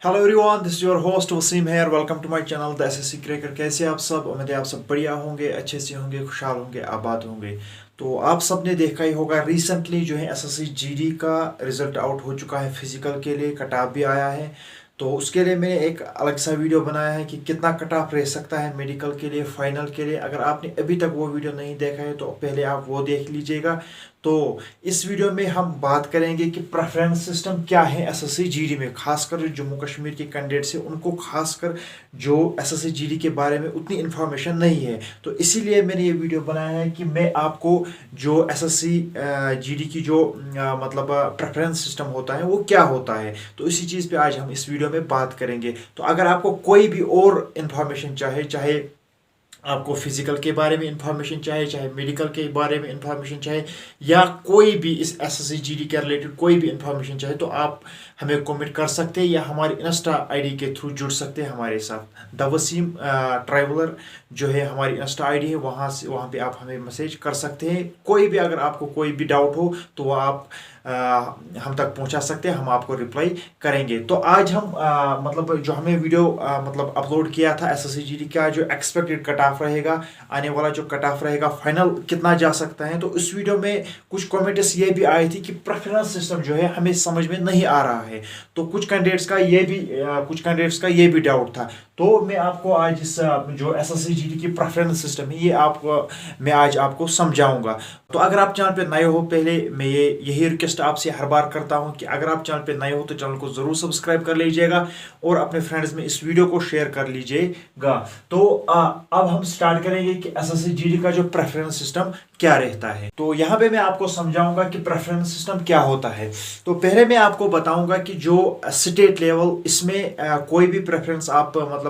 Hello everyone, this is your host Wasim है। Welcome to my channel the SSC cracker. कैसे आप सब? उम्मीद है आप सब बढ़िया होंगे, अच्छे से होंगे, खुशहाल होंगे, आबाद होंगे। तो आप सब ने देखा ही होगा, रिसेंटली जो है एसएससी जीडी का रिजल्ट आउट हो चुका है। फिजिकल के लिए कट ऑफ भी आया है। तो उसके लिए मैंने एक अलग सा वीडियो बनाया है कि कितना कट ऑफ रह सकता है मेडिकल के लिए, फाइनल के लिए। अगर आपने अभी तक वो वीडियो नहीं देखा है तो पहले आप वो देख लीजिएगा। तो इस वीडियो में हम बात करेंगे कि प्रेफरेंस सिस्टम क्या है एसएससी जीडी में, खासकर जो जम्मू कश्मीर के कैंडिडेट्स हैं उनको, खासकर जो एसएससी जीडी के बारे में उतनी इन्फॉर्मेशन नहीं है। तो इसीलिए मैंने ये वीडियो बनाया है कि मैं आपको जो एसएससी जीडी की जो मतलब प्रेफरेंस सिस्टम होता है वो क्या होता है, तो इसी चीज़ पे आज हम इस वीडियो में बात करेंगे। तो अगर आपको कोई भी और इन्फॉर्मेशन चाहे, चाहे आपको फिजिकल के बारे में इंफॉर्मेशन चाहिए, चाहे मेडिकल के बारे में इंफॉर्मेशन चाहिए, या कोई भी इस एसएससी जीडी के रिलेटेड कोई भी इंफॉर्मेशन चाहिए, तो आप हमें कमेंट कर सकते हैं या हमारे इंस्टा आईडी के थ्रू जुड़ सकते हैं हमारे साथ। द वसीम ट्रैवलर जो है हमारी इंस्टा आईडी है, वहाँ पे आप हमें मैसेज कर सकते हैं। कोई भी, अगर आपको कोई भी डाउट हो तो वह आप हम तक पहुंचा सकते हैं, हम आपको रिप्लाई करेंगे। तो आज हम मतलब जो हमें वीडियो मतलब अपलोड किया था एसएससी जीडी का जो एक्सपेक्टेड कट ऑफ रहेगा, आने वाला जो कट ऑफ रहेगा, फाइनल कितना जा सकता है, तो इस वीडियो में कुछ कमेंट्स ये भी आई थी कि प्रेफरेंस सिस्टम जो है हमें समझ में नहीं आ रहा है। तो कुछ कैंडिडेट्स का ये भी डाउट था। तो मैं आपको आज इस जो एसएससी जीडी की प्रेफरेंस सिस्टम है ये मैं आज आपको समझाऊंगा। तो अगर आप चैनल पे नए हो, पहले मैं यही रिक्वेस्ट आपसे हर बार करता हूं कि अगर आप चैनल पे नए हो तो चैनल को जरूर सब्सक्राइब कर लीजिएगा और अपने फ्रेंड्स में इस वीडियो को शेयर कर लीजिएगा। तो अब हम स्टार्ट करेंगे कि एसएससी जीडी का जो प्रेफरेंस सिस्टम क्या रहता है। तो यहाँ पे मैं आपको समझाऊंगा कि प्रेफरेंस सिस्टम क्या होता है। तो पहले मैं आपको बताऊंगा कि जो स्टेट लेवल, इसमें कोई भी प्रेफरेंस आप मतलब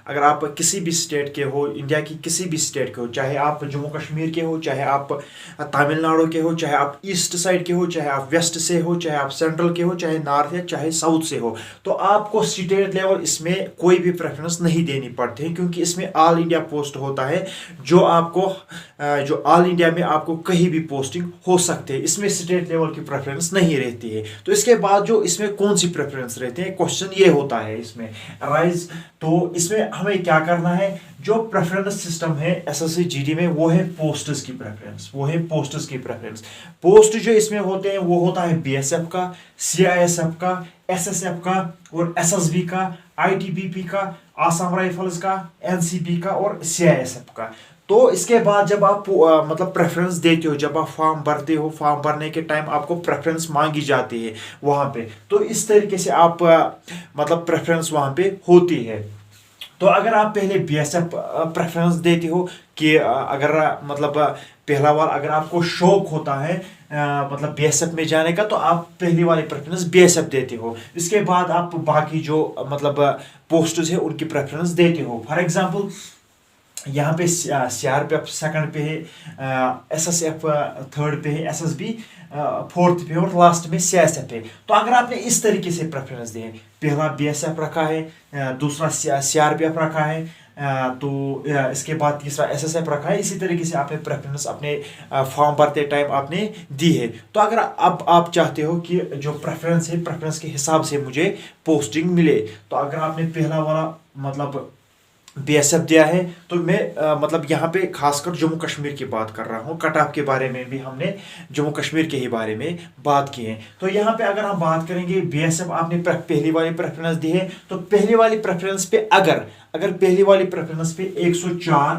अगर आप किसी भी स्टेट के हो, इंडिया की किसी भी स्टेट के हो, चाहे आप जम्मू कश्मीर के हो, चाहे आप तमिलनाडु के हो, चाहे आप ईस्ट साइड के हो, चाहे आप वेस्ट से हो, चाहे आप सेंट्रल के हो, चाहे नॉर्थ या चाहे साउथ से हो, तो आपको स्टेट लेवल इसमें कोई भी प्रेफरेंस नहीं देनी पड़ती है, क्योंकि इसमें ऑल इंडिया पोस्ट होता है जो आपको जो ऑल इंडिया में आपको कहीं भी पोस्टिंग हो सकते हैं। इसमें स्टेट लेवल की प्रेफरेंस नहीं रहती है। तो इसके बाद जो इसमें कौन सी प्रेफरेंस रहती है, क्वेश्चन ये होता है इसमें राइज। तो इसमें हमें क्या करना है, जो प्रेफरेंस सिस्टम है एसएससी जीडी में वो है पोस्ट्स की प्रेफरेंस, वो है पोस्ट्स की प्रेफरेंस। पोस्ट जो इसमें होते हैं वो होता है बीएसएफ का, सीआईएसएफ का, एसएसएफ का और एसएसबी का, आईटीबीपी का, आसाम राइफल्स का, एनसीबी का और सीआईएसएफ का। तो इसके बाद जब आप मतलब प्रेफरेंस देते हो, जब आप फॉर्म भरते हो, फॉर्म भरने के टाइम आपको प्रेफरेंस मांगी जाती है वहां पे, तो इस तरीके से आप मतलब प्रेफरेंस वहां पे होती है। तो अगर आप पहले बीएसएफ प्रेफरेंस देते हो कि अगर मतलब पहला बार अगर आपको शौक होता है मतलब बीएसएफ में जाने का, तो आप पहली वाली प्रेफरेंस बीएसएफ देते हो। इसके बाद आप बाकी जो मतलब पोस्ट्स है उनकी प्रेफरेंस देते हो। फॉर एग्जांपल यहाँ पे सीआरपीएफ सेकंड पे है, एसएसएफ थर्ड पे है, एसएसबी फोर्थ पे और लास्ट में सीआईएसएफ है। तो अगर आपने इस तरीके से प्रेफरेंस दिए, पहला बीएसएफ रखा है, दूसरा सीआरपीएफ रखा है, तो इसके बाद तीसरा एसएसएफ रखा है, इसी तरीके से आपने प्रेफरेंस अपने फॉर्म भरते टाइम आपने दी है। तो अगर अब आप चाहते हो कि जो प्रेफरेंस है, प्रेफरेंस के हिसाब से मुझे पोस्टिंग मिले, तो अगर आपने पहला वाला मतलब बीएसएफ दिया है, तो मैं मतलब यहाँ पे खासकर जम्मू कश्मीर की बात कर रहा हूँ। कट ऑफ के बारे में भी हमने जम्मू कश्मीर के ही बारे में बात की है। तो यहाँ पे अगर हम बात करेंगे बीएसएफ आपने पहली वाली प्रेफरेंस दी है, तो पहली वाली प्रेफरेंस पे अगर पहली वाली प्रेफरेंस पे 104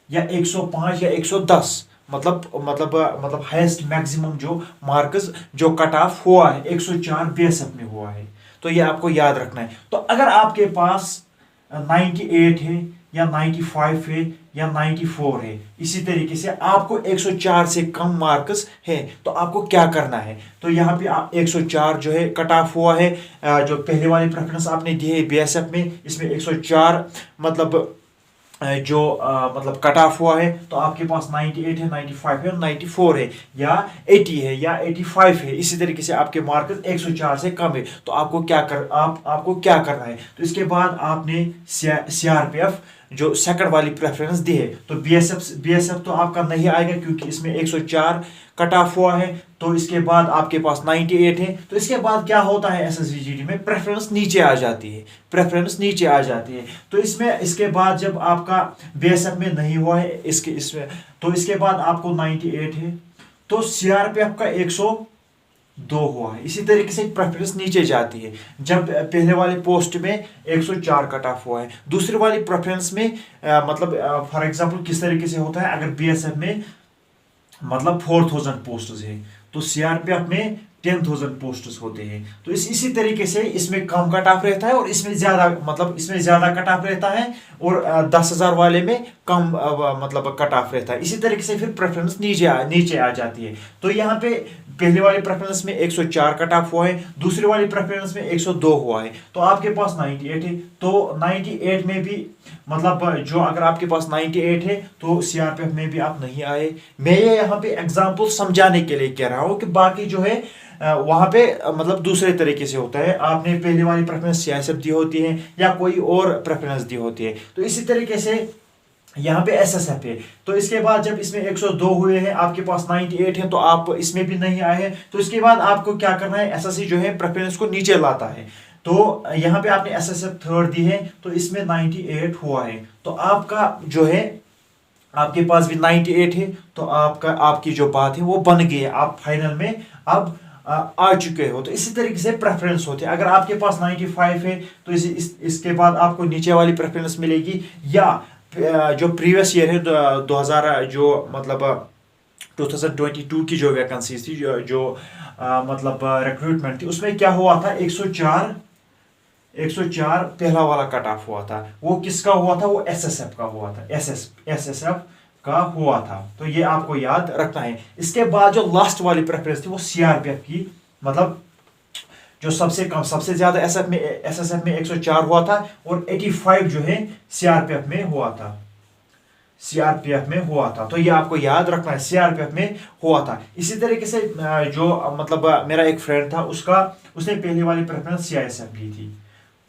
या 105 या 110 मतलब हाईएस्ट मैक्सिमम जो मार्क्स जो कट ऑफ हुआ है 104 बीएसएफ में हुआ है, तो ये आपको याद रखना है। तो अगर आपके पास 98 है या 95 है या 94 है, इसी तरीके से आपको 104 से कम मार्क्स है, तो आपको क्या करना है। तो यहाँ पे 104 जो है कट ऑफ हुआ है, जो पहले वाली प्रेफरेंस आपने दी है बीएसएफ में, इसमें 104 मतलब जो मतलब कट ऑफ हुआ है, तो आपके पास 98 है, 95 है और 94 है या 80 है या 85 है, इसी तरीके से आपके मार्क्स 104 से कम है, तो आपको क्या करना है। तो इसके बाद आपने सीआरपीएफ जो सेकंड वाली प्रेफरेंस दी है, तो बीएसएफ तो आपका नहीं आएगा क्योंकि इसमें 104 कट ऑफ हुआ है, तो इसके बाद आपके पास 98 है। तो इसके बाद क्या होता है एसएससीजीडी में, प्रेफरेंस नीचे आ जाती है, प्रेफरेंस नीचे आ जाती है। तो इसमें इसके बाद जब आपका बीएसएफ में नहीं हुआ है इसमें, तो इसके बाद आपको 98 है, तो सीआरपीएफ का 102 हुआ है। इसी तरीके से प्रेफरेंस नीचे जाती है जब पहले वाले पोस्ट में 104 कट ऑफ हुआ है। दूसरी वाली प्रेफरेंस में मतलब फॉर एग्जांपल किस तरीके से होता है, अगर बीएसएफ में मतलब 4000 पोस्ट्स है तो सीआरपीएफ में 10,000 पोस्ट्स होते हैं। तो इसी तरीके से इसमें कम कट ऑफ रहता है और इसमें ज्यादा, मतलब इसमें ज्यादा कट ऑफ रहता है और 10,000 वाले में कम मतलब कट ऑफ रहता है। इसी तरीके से फिर प्रेफरेंस नीचे आ जाती है। तो यहाँ पे पहले वाली प्रेफरेंस में 104 कट ऑफ हुआ है, दूसरी वाली प्रेफरेंस में 102 हुआ है, तो आपके पास 98 है। तो 98 में भी मतलब जो अगर आपके पास 98 है तो सीआरपीएफ में भी आप नहीं आए। मैं ये यहाँ पे एग्जांपल समझाने के लिए कह रहा हूँ कि बाकी जो है वहां पे मतलब दूसरे तरीके से होता है। आपने पहले वाली प्रेफरेंस सीआईएसएफ दी होती है या कोई और प्रेफरेंस दी होती है। तो इसी तरीके से यहाँ पे एसएसएफ है। तो इसके बाद जब इसमें 102 हुए हैं, आपके पास 98 है, तो आप इसमें भी नहीं आए हैं। तो इसके बाद आपको क्या करना है, एसएससी जो है प्रेफरेंस को नीचे लाता है। तो यहाँ पे आपने एसएसएफ थर्ड दी है, तो इसमें 98 हुआ है, तो आपका जो है आपके पास भी 98 है, तो आपकी जो बात है वो बन गई है, आप फाइनल में अब आ चुके हो। तो इसी तरीके से प्रेफरेंस होते हैं। अगर आपके पास 95 है तो इसके बाद आपको नीचे वाली प्रेफरेंस मिलेगी, या जो प्रीवियस ईयर है 2000 जो मतलब 2022 की जो वैकेंसीज थी, जो मतलब रिक्रूटमेंट थी, उसमें क्या हुआ था, 104 पहला वाला कट ऑफ हुआ था। वो किसका हुआ था, वो एसएसएफ का हुआ था, एसएसएफ का हुआ था। तो ये आपको याद रखना है। इसके बाद जो लास्ट वाली प्रेफरेंस थी वो सीआरपीएफ की, मतलब जो सबसे कम, सबसे ज्यादा एसएसएफ में 104 हुआ था और 85 जो है सीआरपीएफ में हुआ था, सीआरपीएफ में हुआ था। तो ये आपको याद रखना है, सीआरपीएफ में हुआ था। इसी तरीके से जो मतलब मेरा एक फ्रेंड था, उसने पहली वाली प्रेफरेंस सीआईएसएफ ली थी,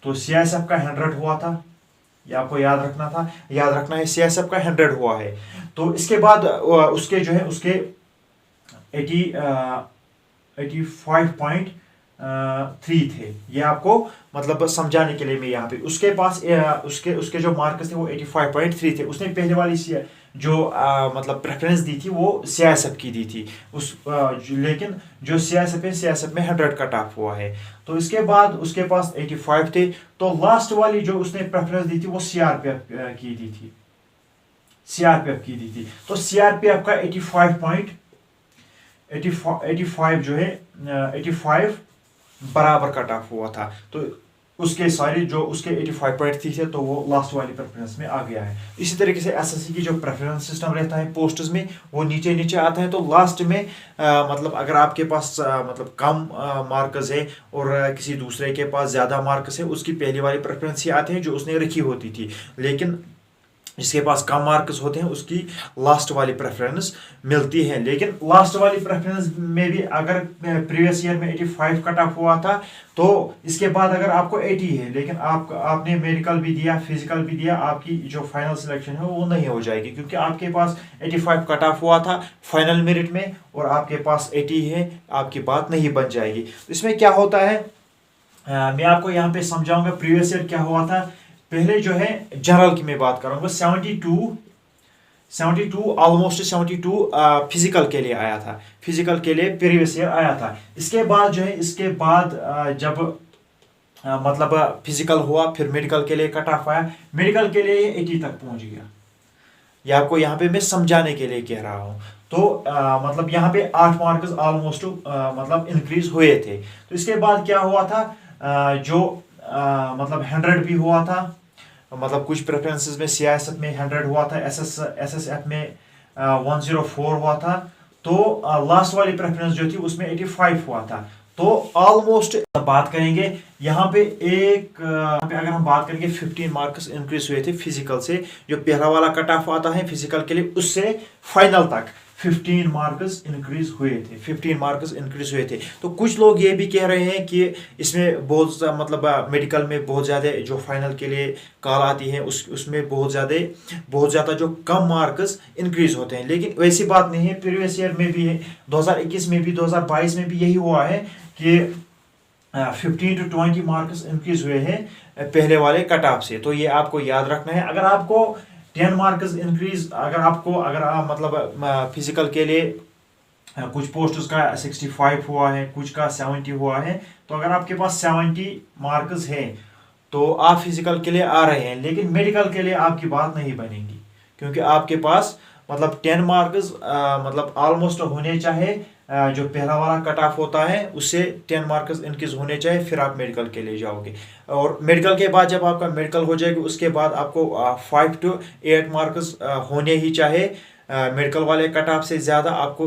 तो सीआईएसएफ का 100 हुआ था। ये आपको याद रखना है, सीआईएसएफ का 100 हुआ है। तो इसके बाद उसके जो है उसके 85.3 थे। ये आपको मतलब समझाने के लिए मैं यहाँ पे, उसके पास उसके जो मार्क्स थे वो 85.3 थे। उसने पहले वाली जो मतलब प्रेफरेंस दी थी वो सीआईएसएफ की दी थी, लेकिन जो सीआईएसएफ में 100 कट ऑफ हुआ है। तो इसके बाद उसके पास 85 थे। तो लास्ट वाली जो उसने प्रेफरेंस दी थी वो सीआरपीएफ की दी थी, तो सीआरपीएफ का 85 जो है 85 बराबर कट ऑफ हुआ था। तो उसके सारे जो उसके 85.3 थे, तो वो लास्ट वाली प्रेफरेंस में आ गया है। इसी तरीके से एसएससी की जो प्रेफरेंस सिस्टम रहता है पोस्ट्स में, वो नीचे आता है। तो लास्ट में मतलब अगर आपके पास मतलब कम मार्क्स है और किसी दूसरे के पास ज़्यादा मार्क्स है, उसकी पहली वाली प्रेफरेंस ही आते हैं जो उसने रखी होती थी। लेकिन जिसके पास कम मार्क्स होते हैं उसकी लास्ट वाली प्रेफरेंस मिलती है। लेकिन लास्ट वाली प्रेफरेंस में भी अगर प्रीवियस ईयर में 85 कट ऑफ हुआ था, तो इसके बाद अगर आपको 80 है, लेकिन आपने मेडिकल भी दिया, फिजिकल भी दिया, आपकी जो फाइनल सिलेक्शन है वो नहीं हो जाएगी, क्योंकि आपके पास 85 कट ऑफ हुआ था फाइनल मेरिट में और आपके पास 80 है, आपकी बात नहीं बन जाएगी। तो इसमें क्या होता है, मैं आपको यहाँ पे समझाऊंगा प्रीवियस ईयर क्या हुआ था। पहले जो है जनरल की मैं बात करूंगा, 72 ऑलमोस्ट 72 फिजिकल के लिए आया था, फिजिकल के लिए प्रीवियस ईयर आया था। इसके बाद जो है जब मतलब फिजिकल हुआ, फिर मेडिकल के लिए कट ऑफ आया, मेडिकल के लिए 80 तक पहुंच गया। ये आपको यहाँ पे मैं समझाने के लिए कह रहा हूँ। तो मतलब यहाँ पे 8 मार्क्स ऑलमोस्ट मतलब इंक्रीज हुए थे। तो इसके बाद क्या हुआ था, जो मतलब 100 भी हुआ था, मतलब कुछ प्रेफरेंसेस में सीआईएसएफ में 100 हुआ था, एसएसएफ में 104 हुआ था। तो लास्ट वाली प्रेफरेंस जो थी उसमें 85 हुआ था। तो ऑलमोस्ट बात करेंगे यहाँ पे अगर हम बात करेंगे 15 मार्क्स इंक्रीज हुए थे फिजिकल से, जो पहला वाला कट ऑफ आता है फिजिकल के लिए, उससे फाइनल तक 15 मार्क्स इंक्रीज हुए थे, 15 मार्क्स इंक्रीज हुए थे। तो कुछ लोग ये भी कह रहे हैं कि इसमें बहुत मतलब मेडिकल में बहुत ज़्यादा जो फाइनल के लिए कॉल आती है उसमें बहुत ज़्यादा जो कम मार्क्स इंक्रीज होते हैं, लेकिन वैसी बात नहीं है। प्रीवियस ईयर में भी 2021 में भी 2022 में भी यही हुआ है कि 15 to 20 मार्क्स इंक्रीज हुए हैं पहले वाले कट ऑफ से। तो ये आपको याद रखना है। अगर आपको 10 मार्क्स इंक्रीज अगर आप मतलब फिजिकल के लिए कुछ पोस्ट्स का 65 हुआ है, कुछ का 70 हुआ है, तो अगर आपके पास 70 मार्क्स है तो आप फिजिकल के लिए आ रहे हैं, लेकिन मेडिकल के लिए आपकी बात नहीं बनेगी, क्योंकि आपके पास मतलब 10 मार्क्स मतलब ऑलमोस्ट होने चाहिए। जो पहला वाला कट ऑफ होता है उससे 10 मार्क्स इंक्रीज होने चाहिए, फिर आप मेडिकल के लिए जाओगे। और मेडिकल के बाद जब आपका मेडिकल हो जाएगी उसके बाद आपको 5 to 8 मार्क्स होने ही चाहिए। मेडिकल वाले कट ऑफ से ज़्यादा आपको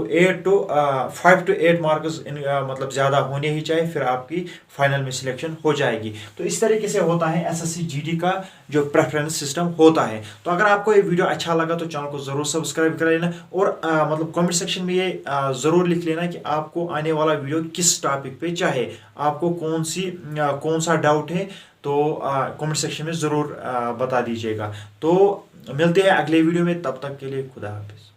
5 to 8 मार्क्स मतलब ज़्यादा होने ही चाहिए, फिर आपकी फाइनल में सिलेक्शन हो जाएगी। तो इस तरीके से होता है एसएससी जीडी का जो प्रेफरेंस सिस्टम होता है। तो अगर आपको ये वीडियो अच्छा लगा तो चैनल को ज़रूर सब्सक्राइब कर लेना, और मतलब कमेंट सेक्शन में ये ज़रूर लिख लेना कि आपको आने वाला वीडियो किस टॉपिक पे चाहे, आपको कौन सा डाउट है, तो कमेंट सेक्शन में ज़रूर बता दीजिएगा। तो मिलते हैं अगले वीडियो में, तब तक के लिए खुदा हाफिज़।